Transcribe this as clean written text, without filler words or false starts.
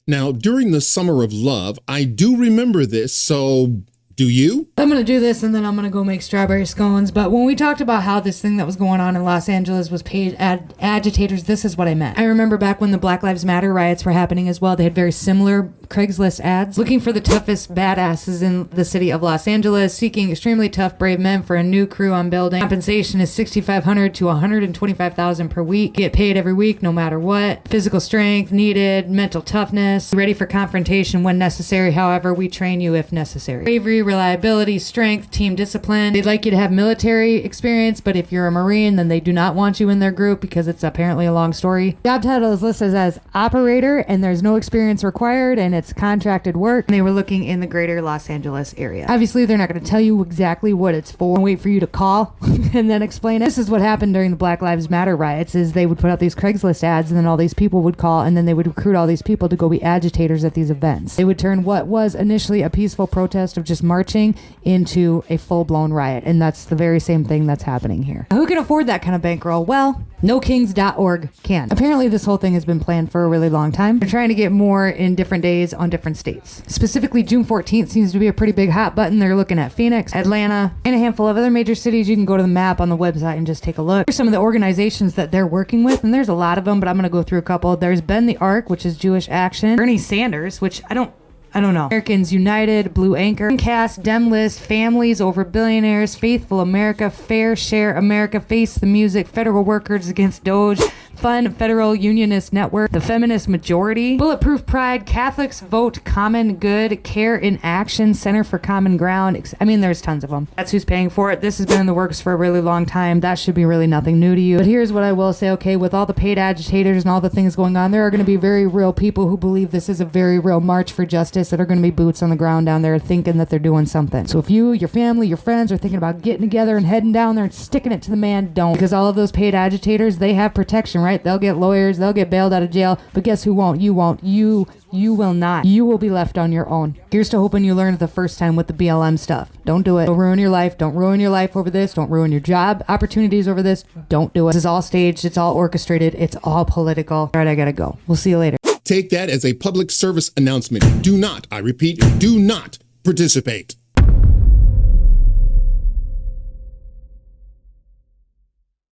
Now, during the Summer of Love, I do remember this, so do you? I'm going to do this and then I'm going to go make strawberry scones. But when we talked about how this thing that was going on in Los Angeles was paid agitators, this is what I meant. I remember back when the Black Lives Matter riots were happening as well, they had very similar Craigslist ads looking for the toughest badasses in the city of Los Angeles, seeking extremely tough, brave men for a new crew on building. Compensation is $6,500 to $125,000 per week. Get paid every week, no matter what. Physical strength needed, mental toughness, ready for confrontation when necessary. However, we train you if necessary. Bravery, reliability, strength, team discipline. They'd like you to have military experience, but if you're a Marine, then they do not want you in their group because it's apparently a long story. Job title is listed as operator, and there's no experience required, and it's contracted work. And they were looking in the greater Los Angeles area. Obviously, they're not going to tell you exactly what it's for. And wait for you to call and then explain it. This is what happened during the Black Lives Matter riots, is they would put out these Craigslist ads, and then all these people would call, and then they would recruit all these people to go be agitators at these events. They would turn what was initially a peaceful protest of just marching into a full-blown riot, and that's the very same thing that's happening here. Who can afford that kind of bankroll? Well, NoKings.org can. Apparently, this whole thing has been planned for a really long time. They're trying to get more in different days on different states. Specifically, June 14th seems to be a pretty big hot button. They're looking at Phoenix, Atlanta, and a handful of other major cities. You can go to the map on the website and just take a look. Here's some of the organizations that they're working with, and there's a lot of them, but I'm going to go through a couple. There's Bend the Arc, which is Jewish Action. Bernie Sanders, which I don't know. Americans United, Blue Anchor, Cast, Demlist, Families Over Billionaires, Faithful America, Fair Share America, Face the Music, Federal Workers Against Doge, Fun Federal Unionist Network, The Feminist Majority, Bulletproof Pride, Catholics Vote Common Good, Care in Action, Center for Common Ground. I mean, there's tons of them. That's who's paying for it. This has been in the works for a really long time. That should be really nothing new to you. But here's what I will say, okay, with all the paid agitators and all the things going on, there are going to be very real people who believe this is a very real march for justice that are going to be boots on the ground down there thinking that they're doing something. So if you, your family, your friends are thinking about getting together and heading down there and sticking it to the man, don't. Because all of those paid agitators, they have protection, right? They'll get lawyers, they'll get bailed out of jail, but guess who won't? You won't. You will not. You will be left on your own. Here's to hoping you learned the first time with the BLM stuff. Don't do it. Don't ruin your life. Don't ruin your life over this. Don't ruin your job opportunities over this. Don't do it. This is all staged. It's all orchestrated. It's all political. All right, I gotta go. We'll see you later. Take that as a public service announcement. Do not, I repeat, do not participate.